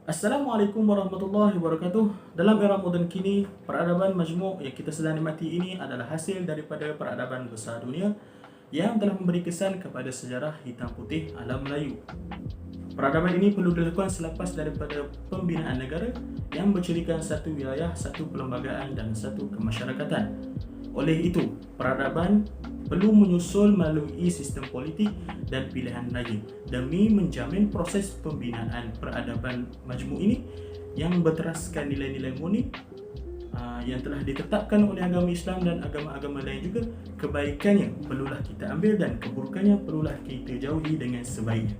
Assalamualaikum warahmatullahi wabarakatuh. Dalam era moden kini, peradaban majmuk yang kita sedang nikmati ini adalah hasil daripada peradaban besar dunia yang telah memberi kesan kepada sejarah hitam putih alam Melayu. Peradaban ini perlu dilakukan selepas daripada pembinaan negara yang bercirikan satu wilayah, satu perlembagaan dan satu kemasyarakatan. Oleh itu, peradaban perlu menyusul melalui sistem politik dan pilihan raya demi menjamin proses pembinaan peradaban majmuk ini yang berteraskan nilai-nilai murni yang telah ditetapkan oleh agama Islam dan agama-agama lain juga. Kebaikannya perlulah kita ambil dan keburukannya perlulah kita jauhi dengan sebaiknya.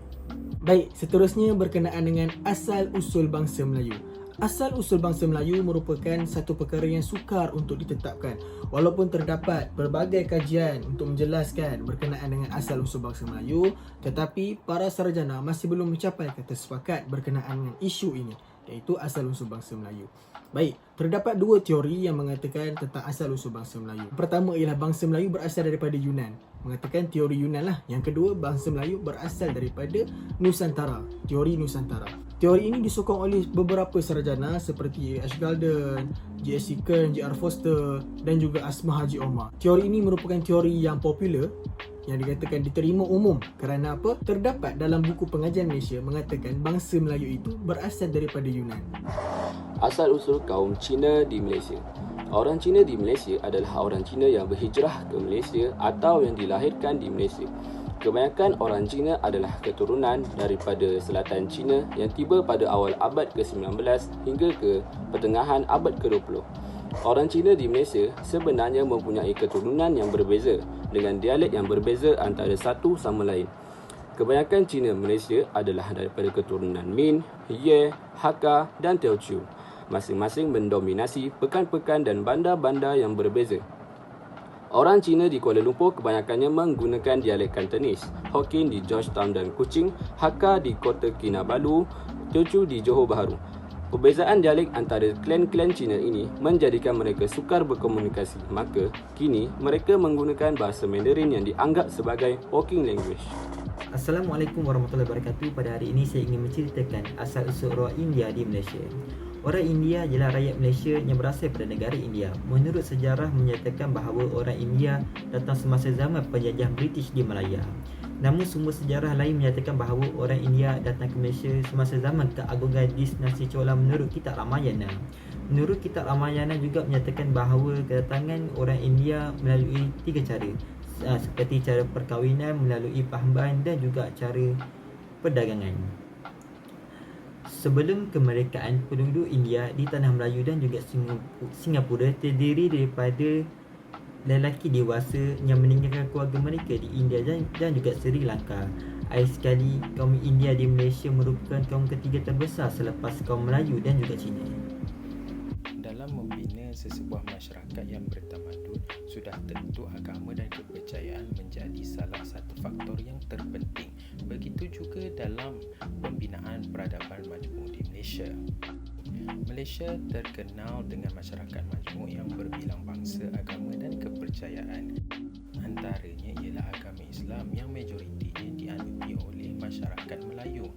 Baik, seterusnya berkenaan dengan asal-usul bangsa Melayu. Asal-usul bangsa Melayu merupakan satu perkara yang sukar untuk ditetapkan. Walaupun terdapat pelbagai kajian untuk menjelaskan berkenaan dengan asal-usul bangsa Melayu, tetapi para sarjana masih belum mencapai kata sepakat berkenaan dengan isu ini, iaitu asal-usul bangsa Melayu. Baik, terdapat dua teori yang mengatakan tentang asal-usul bangsa Melayu. Pertama ialah bangsa Melayu berasal daripada Yunan, mengatakan teori Yunan lah. Yang kedua, bangsa Melayu berasal daripada Nusantara, teori Nusantara. Teori ini disokong oleh beberapa sarjana seperti Ash Galden, J.S. Kern, J.R. Foster dan juga Asma Haji Omar. Teori ini merupakan teori yang popular yang dikatakan diterima umum kerana apa? Terdapat dalam buku pengajian Malaysia mengatakan bangsa Melayu itu berasal daripada Yunan. Asal-usul kaum Cina di Malaysia. Orang Cina di Malaysia adalah orang Cina yang berhijrah ke Malaysia atau yang dilahirkan di Malaysia. Kebanyakan orang Cina adalah keturunan daripada selatan Cina yang tiba pada awal abad ke-19 hingga ke pertengahan abad ke-20. Orang Cina di Malaysia sebenarnya mempunyai keturunan yang berbeza dengan dialek yang berbeza antara satu sama lain. Kebanyakan Cina Malaysia adalah daripada keturunan Min, Ye, Hakka dan Teochew. Masing-masing mendominasi pekan-pekan dan bandar-bandar yang berbeza. Orang Cina di Kuala Lumpur kebanyakannya menggunakan dialek Kantonis, Hokkien di Georgetown dan Kuching, Hakka di Kota Kinabalu, Teochew di Johor Bahru. Perbezaan dialek antara klan-klan Cina ini menjadikan mereka sukar berkomunikasi. Maka, kini mereka menggunakan bahasa Mandarin yang dianggap sebagai working language. Assalamualaikum warahmatullahi wabarakatuh. Pada hari ini saya ingin menceritakan asal-usul orang India di Malaysia. Orang India ialah rakyat Malaysia yang berasal daripada negara India. Menurut sejarah menyatakan bahawa orang India datang semasa zaman penjajah British di Malaya. Namun sumber sejarah lain menyatakan bahawa orang India datang ke Malaysia semasa zaman keagungan dinasti Chola menurut kitab Ramayana. Menurut kitab Ramayana juga menyatakan bahawa kedatangan orang India melalui tiga cara, seperti cara perkahwinan, melalui pahambahan dan juga cara perdagangan. Sebelum kemerdekaan, penduduk India di Tanah Melayu dan juga Singapura terdiri daripada lelaki dewasa yang meninggalkan keluarga mereka di India dan juga Sri Lanka. Akhir sekali, kaum India di Malaysia merupakan kaum ketiga terbesar selepas kaum Melayu dan juga Cina. Dalam membina sesebuah masyarakat yang bertamadun, sudah tentu agama dan kepercayaan menjadi salah satu faktor yang terpenting. Begitu juga dalam pembinaan peradaban majmuk di Malaysia. Malaysia terkenal dengan masyarakat majmuk yang berbilang bangsa, agama dan kepercayaan. Antaranya ialah agama Islam yang majoritinya dianuti oleh masyarakat Melayu,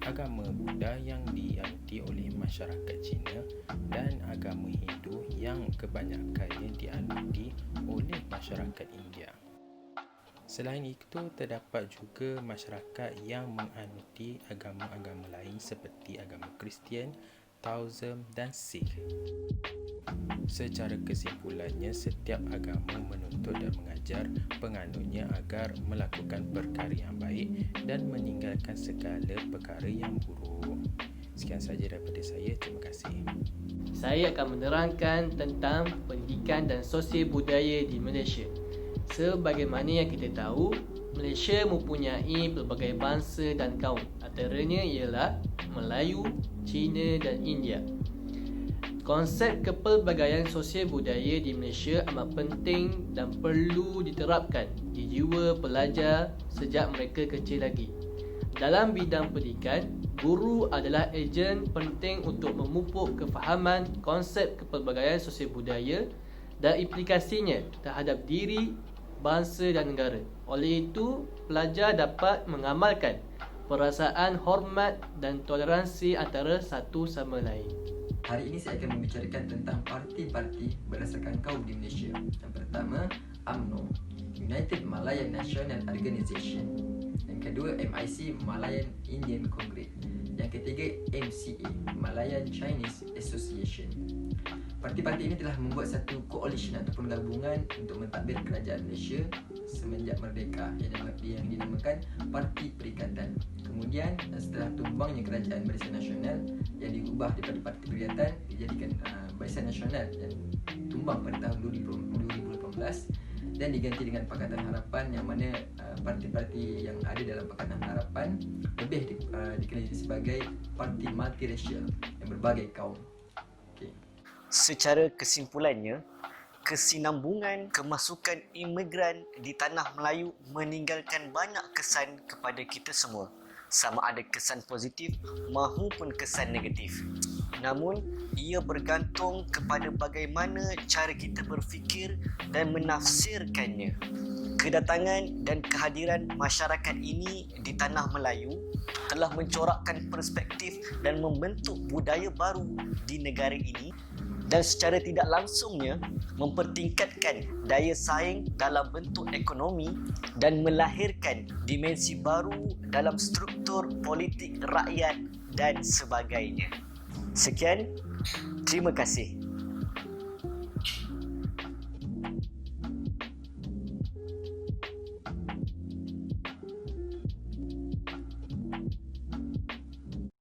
agama Buddha yang dianuti oleh masyarakat Cina dan agama Hindu yang kebanyakannya dianuti oleh masyarakat India. Selain itu, terdapat juga masyarakat yang menganuti agama-agama lain seperti agama Kristian, Taoism dan Sikh. Secara kesimpulannya, setiap agama menuntut dan mengajar penganutnya agar melakukan perkara yang baik dan meninggalkan segala perkara yang buruk. Sekian sahaja daripada saya. Terima kasih. Saya akan menerangkan tentang pendidikan dan sosial budaya di Malaysia. Sebagaimana yang kita tahu, Malaysia mempunyai pelbagai bangsa dan kaum. Antaranya ialah Melayu, Cina dan India. Konsep kepelbagaian sosial budaya di Malaysia amat penting dan perlu diterapkan di jiwa pelajar sejak mereka kecil lagi. Dalam bidang pendidikan, guru adalah ejen penting untuk memupuk kefahaman konsep kepelbagaian sosial budaya dan implikasinya terhadap diri, bangsa dan negara. Oleh itu, pelajar dapat mengamalkan perasaan hormat dan toleransi antara satu sama lain. Hari ini saya akan membicarakan tentang parti-parti berdasarkan kaum di Malaysia. Yang pertama, UMNO, United Malayan National Organisation. Yang kedua, MIC, Malayan Indian Congress. Yang ketiga, MCA, Malayan Chinese Association. Parti-parti ini telah membuat satu coalition ataupun gabungan untuk mentadbir kerajaan Malaysia semenjak merdeka yang dinamakan Parti Perikatan. Kemudian setelah tumbangnya kerajaan Barisan Nasional yang diubah daripada Parti Perikatan dijadikan Barisan Nasional dan tumbang pada tahun 2018 dan diganti dengan Pakatan Harapan, yang mana parti-parti yang ada dalam Pakatan Harapan lebih dikenali sebagai parti multiracial yang berbagai kaum. Secara kesimpulannya, kesinambungan kemasukan imigran di tanah Melayu meninggalkan banyak kesan kepada kita semua, sama ada kesan positif maupun kesan negatif. Namun, ia bergantung kepada bagaimana cara kita berfikir dan menafsirkannya. Kedatangan dan kehadiran masyarakat ini di tanah Melayu telah mencorakkan perspektif dan membentuk budaya baru di negara ini, dan secara tidak langsungnya mempertingkatkan daya saing dalam bentuk ekonomi dan melahirkan dimensi baru dalam struktur politik rakyat dan sebagainya. Sekian, terima kasih.